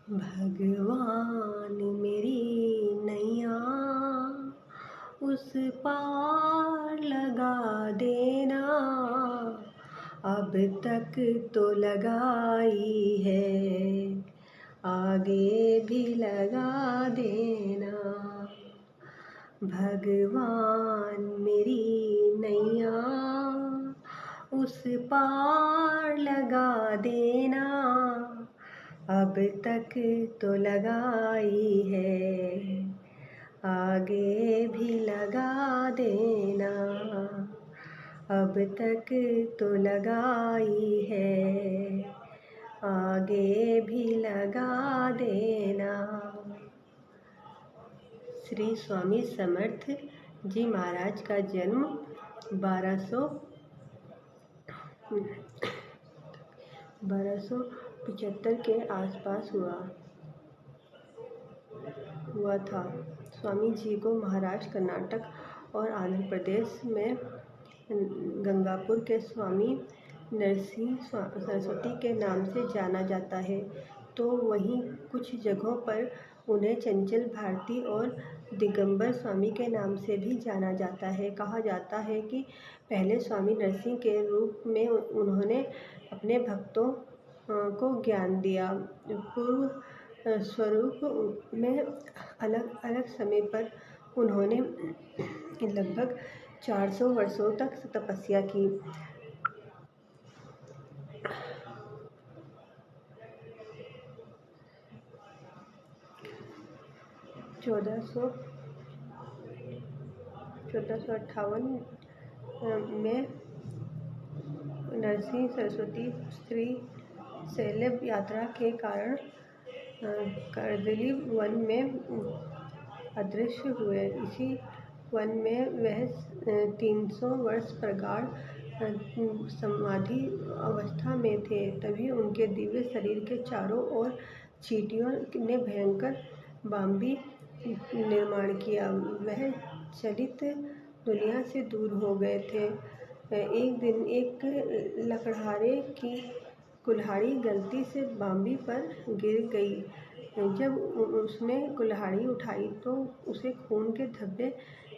भगवान मेरी नैया उस पार लगा देना, अब तक तो लगाई है, आगे भी लगा देना। भगवान मेरी नैया उस पार लगा देना, अब तक तो लगाई है, आगे भी लगा देना। अब तक तो लगाई है, आगे भी लगा देना। श्री स्वामी समर्थ जी महाराज का जन्म 1275 के आसपास हुआ था। स्वामी जी को महाराष्ट्र, कर्नाटक और आंध्र प्रदेश में गंगापुर के स्वामी नरसिंह सरस्वती के नाम से जाना जाता है, तो वहीं कुछ जगहों पर उन्हें चंचल भारती और दिगंबर स्वामी के नाम से भी जाना जाता है। कहा जाता है कि पहले स्वामी नरसिंह के रूप में उन्होंने अपने भक्तों को ज्ञान दिया। पूर्व स्वरूप में अलग अलग समय पर उन्होंने लगभग 400 वर्षों तक तपस्या की। 1458 में नरसिंह सरस्वती श्री शैल्य यात्रा के कारण कर्दली वन में अदृश्य हुए। इसी वन में वह 300 वर्ष प्रगाढ़ समाधि अवस्था में थे। तभी उनके दिव्य शरीर के चारों ओर चींटियों ने भयंकर बाम्बी निर्माण किया। वह चलित दुनिया से दूर हो गए थे। एक दिन एक लकड़हारे की कुल्हाड़ी गलती से बाम्बी पर गिर गई। जब उसने कुल्हाड़ी उठाई तो उसे खून के धब्बे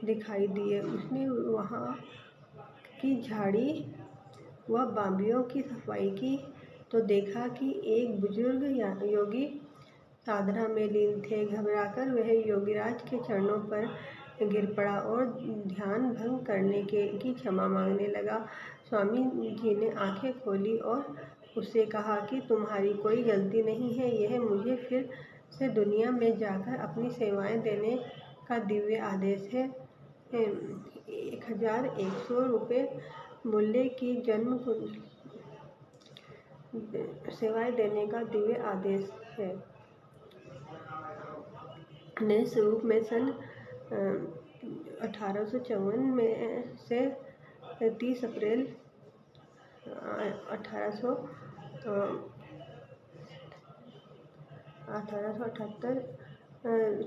दिखाई दिए। उसने वहाँ की झाड़ी व बाम्बियों की सफाई की तो देखा कि एक बुजुर्ग योगी साधना में लीन थे। घबराकर वह योगीराज के चरणों पर गिर पड़ा और ध्यान भंग करने की क्षमा मांगने लगा। स्वामी जी ने आंखें खोली और उससे कहा कि तुम्हारी कोई गलती नहीं है, यह मुझे फिर से दुनिया में जाकर अपनी सेवाएं देने का दिव्य आदेश है। 1100 रुपये मूल्य की जन्म सेवाएं देने का दिव्य आदेश है। नए स्वरूप में सन 1854 में से 30 अप्रैल 1878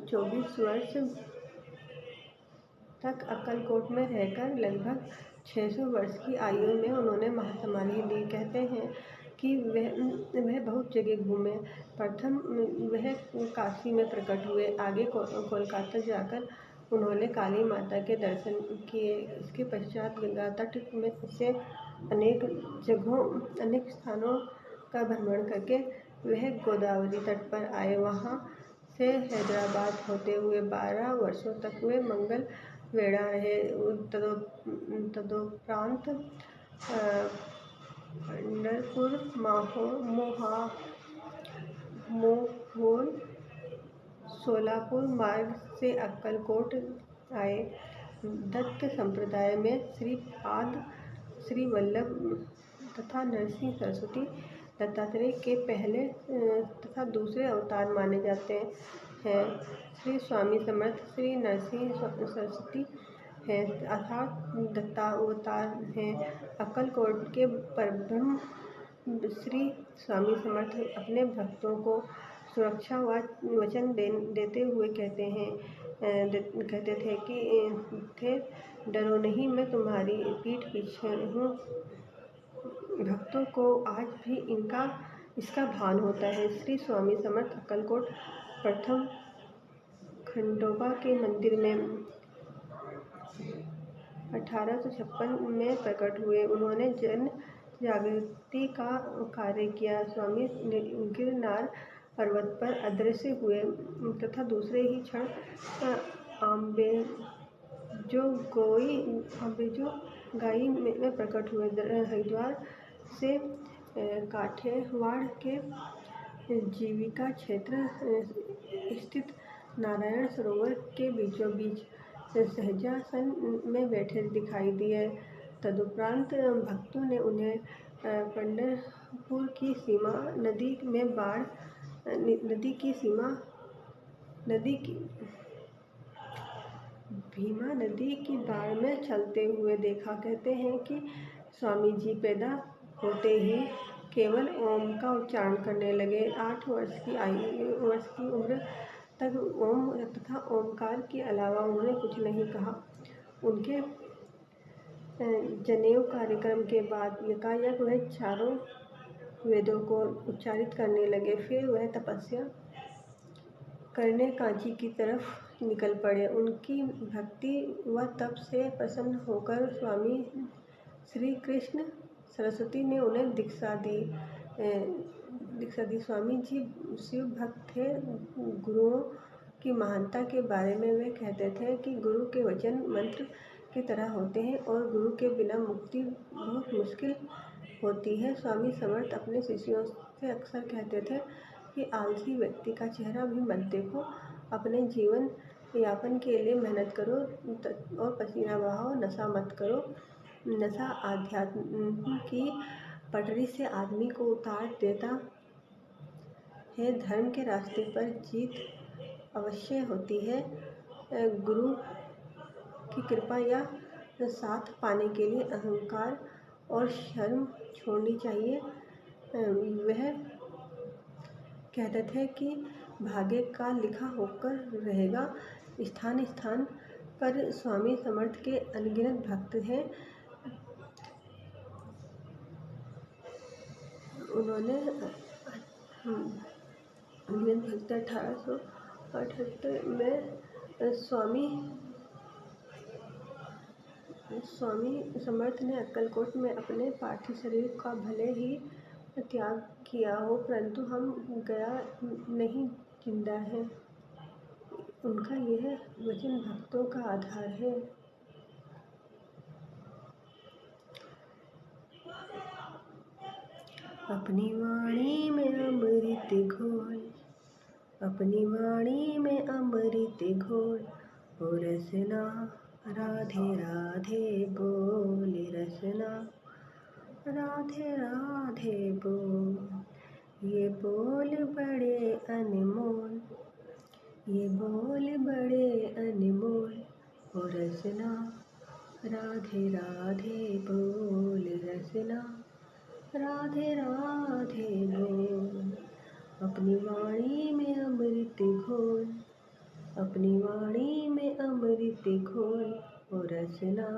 24 वर्ष तक अक्कलकोट में रहकर लगभग 600 वर्ष की आयु में उन्होंने महासमाधि ली। कहते हैं कि वह बहुत जगह घूमे। प्रथम वह काशी में प्रकट हुए, आगे कोलकाता जाकर उन्होंने काली माता के दर्शन किए। इसके पश्चात गंगा तट में से अनेक स्थानों का भ्रमण करके वह गोदावरी तट पर आए। वहाँ से हैदराबाद होते हुए 12 वर्षों तक वे मंगल वेढ़ा रहे। तदोपरांत पंढरपुर, मोहोल, सोलापुर मार्ग से अक्कलकोट आए। दत्त संप्रदाय में श्रीपाद, श्री वल्लभ तथा नरसिंह सरस्वती दत्तात्रेय के पहले तथा दूसरे अवतार माने जाते हैं। श्री स्वामी समर्थ श्री नरसिंह सरस्वती हैं अर्थात दत्तावतार हैं। अक्कलकोट के परब्रह्म श्री स्वामी समर्थ अपने भक्तों को सुरक्षा व वचन देते हुए कहते थे, डरो नहीं, मैं तुम्हारी पीठ पीछे हूँ। भक्तों को आज भी इनका इसका भान होता है। श्री स्वामी समर्थ अक्कलकोट प्रथम खंडोबा के मंदिर में 1856 में प्रकट हुए। उन्होंने जन जागृति का कार्य किया। स्वामी गिरनार पर्वत पर अदृश्य हुए तथा दूसरे ही क्षण आम्बेजोगाई में प्रकट हुए। हरिद्वार से काठियावाड़ के जीविका क्षेत्र स्थित नारायण सरोवर के बीचों बीच सहजासन में बैठे दिखाई दिए। तदुपरांत भक्तों ने उन्हें पंढरपुर की सीमा भीमा नदी की बाढ़ में चलते हुए देखा। कहते हैं कि स्वामी जी पैदा होते ही केवल ओम का उच्चारण करने लगे। 8 वर्ष की उम्र तक ओम तथा ओमकार के अलावा उन्होंने कुछ नहीं कहा। उनके जनेऊ कार्यक्रम के बाद एकाएक वह चारों वेदों को उच्चारित करने लगे। फिर वह तपस्या करने कांची की तरफ निकल पड़े। उनकी भक्ति व तप से प्रसन्न होकर स्वामी श्री कृष्ण सरस्वती ने उन्हें दीक्षा दी। स्वामी जी शिव भक्त थे। गुरुओं की महानता के बारे में वे कहते थे कि गुरु के वचन मंत्र की तरह होते हैं और गुरु के बिना मुक्ति बहुत मुश्किल होती है। स्वामी समर्थ अपने शिष्यों से अक्सर कहते थे कि आलसी व्यक्ति का चेहरा भी मत देखो, अपने जीवन यापन के लिए मेहनत करो और पसीना बहाओ, नशा मत करो। नशा आध्यात्म की पटरी से आदमी को उतार देता है। धर्म के रास्ते पर जीत अवश्य होती है। गुरु की कृपा या साथ पाने के लिए अहंकार और शर्म छोड़नी चाहिए। वह कहते थे कि भाग्य का लिखा होकर रहेगा। स्थान स्थान पर स्वामी समर्थ के अनगिनत भक्त हैं। उन्होंने 1878 में स्वामी समर्थ ने अक्कलकोट में अपने पार्थिव शरीर का भले ही त्याग किया हो, परंतु हम गया नहीं जिंदा है। उनका यह वचन भक्तों का आधार है। अपनी वाणी में अमृत घोल, अपनी वाणी में अमृत घोल, और रसना राधे राधे बोल, रसना राधे राधे बोल। ये बोल बड़े अनमोल, ये बोल बड़े अनमोल, और रसना राधे राधे बोल, रसना राधे राधे बोल। अपनी वाणी में अमृत घोल, अपनी वाणी में अमृत घोल, और रसना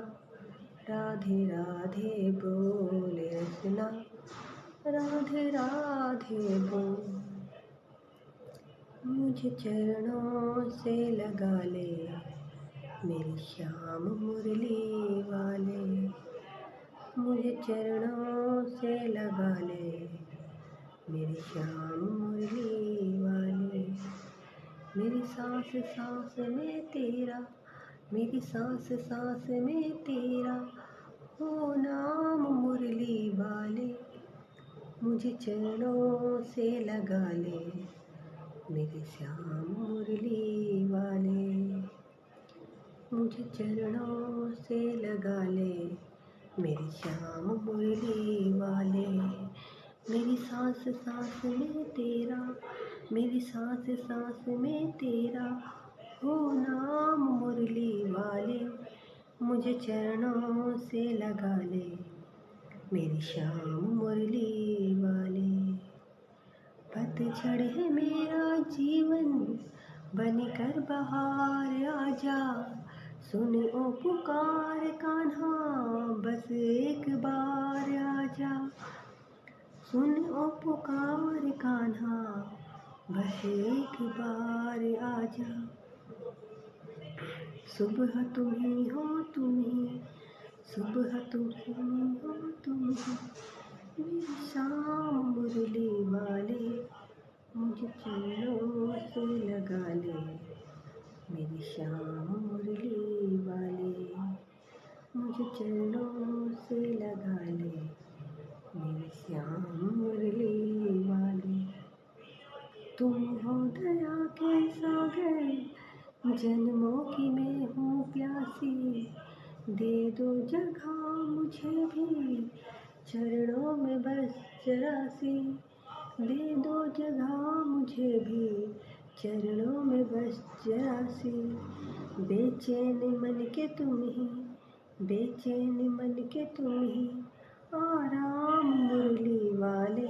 राधे राधे बोल, रसना राधे राधे बोल। मुझे चरणों से लगा ले मेरे श्याम मुरली वाले, मुझे चरणों से लगा ले मेरे श्याम मुरली वाले। मेरी सांस सांस में तेरा, मेरी सांस सांस में तेरा हो नाम मुरली वाले। मुझे चरणों से लगा ले मेरे श्याम मुरली वाले, मुझे चरणों से लगा ले मेरे श्याम मुरली वाले। मेरी सांस सांस में तेरा, मेरी सांस सांस में तेरा हो नाम मुरली वाले। मुझे चरणों से लगा ले मेरी श्याम मुरली वाले। पतझड़ है मेरा जीवन बनकर बहार आजा, सुन ओ पुकार कान्हा बस एक बार आजा। सुन ओ पुकार कान्हा, बस एक बार आजा। सुबह तुम ही हो तुम ही, सुबह तुम ही हो तुम ही, मेरी शाम मुरली वाले, मुझे चरणों से लगा ले। मेरी शाम मुरली वाले, मुझे चरणों से लगा ले। मेरी श्याम मुरली वाले, तुम हो दया के सागर, जन्मों की मैं हूँ प्यासी। दे दो जगह मुझे भी, चरणों में बस जरा सी। दे दो जगह मुझे भी, चरणों में बस जरा सी। बेचैन मन के तुम ही, बेचैन मन के तुम ही, आराम मुरली वाले,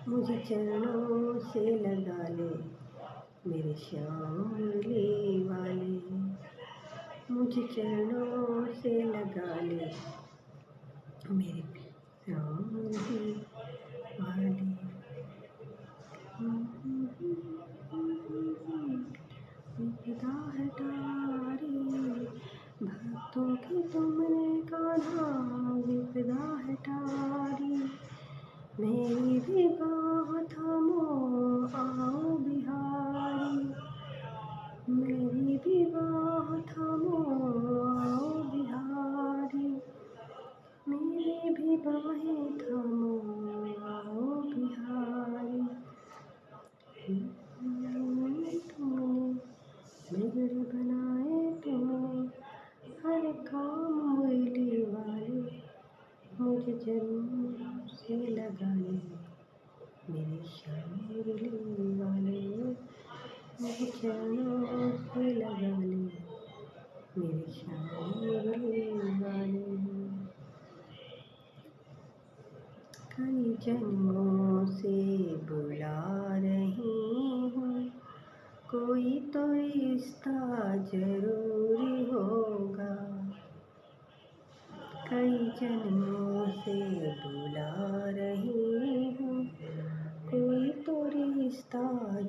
मुझे चरणों से लगा ले। मेरे श्याम मुरली वाले, मुझे चरणों से लगा ले। मेरे श्याम मुरली वाले। विपदा हटारी, भक्तों की तुमने कान्हा, विपदा हटारी। मेरी भी बाह थामो आओ बिहारी, मेरी भी बाह थामो आओ बिहारी, मेरी भी बाहें थामो आओ बिहारी। तुमने बिगड़ बनाए तुमने, हर काम मुरली वाले, मुझे जन्म से लगा ले। मेरे श्याम मुरली वाले, मुझे चरणों से लगा ले। मेरे श्याम मुरली वाले। कई जन्मों से बुला रही हूँ, कोई तो रिश्ता जरूरी होगा। कई जन्मों से बुला रही हूँ, कोई तो रिश्ता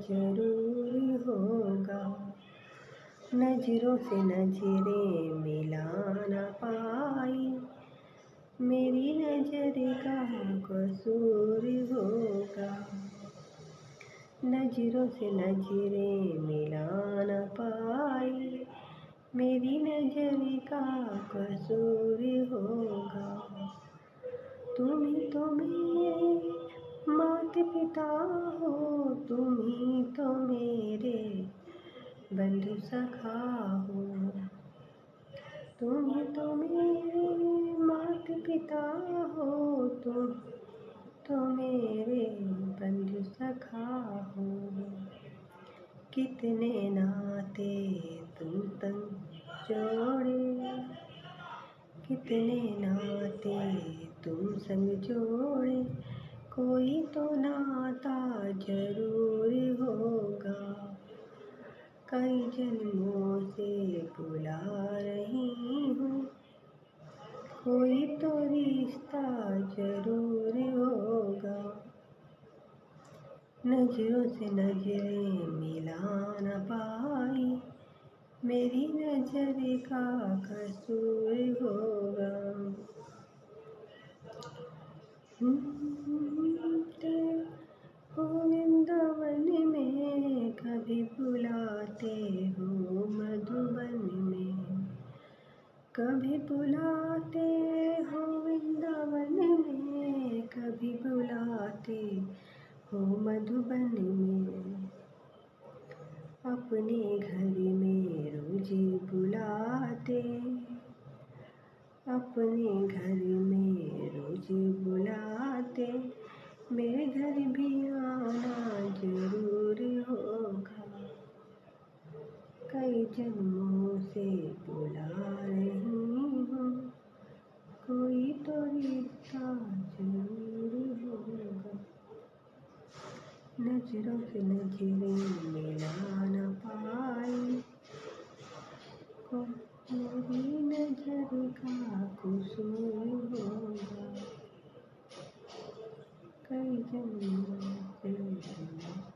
जरूरी होगा। नजरों से नजरें मिला न पाई, मेरी नजर का कसूर होगा। नजरों से नजरें मिला न पाई, मेरी नजर का कसूर होगा। तुम ही तो मेरे माता पिता हो, तुम ही तो मेरे बंधु सखा हो। तुम ही तो मेरे माता पिता हो, तुम तो मेरे बंधु सखा हो। कितने नाते तुम संग जोड़े, कितने नाते तुम संग जोड़े, कोई तो नाता जरूर होगा। कई जन्मों से बुला रही हूँ, कोई तो रिश्ता जरूर होगा। नजरों से नजरें मिला न पाई, मेरी नजर का कसूर होगा। हो वृंदावन में कभी बुलाते हो मधुबन में, कभी बुलाते हो वृंदावन में, कभी बुलाते हो मधुबन में। अपने घर में रोज बुलाते, अपने घर में रोज बुलाते, मेरे घर भी आना जरूर होगा। कई जन्मों से बुला रही हूँ, कोई तो रिश्ता जरूर होगा। नजरों से नजरें मिला न पाई, मेरी नजर का कसूर होगा। कई जन्मों से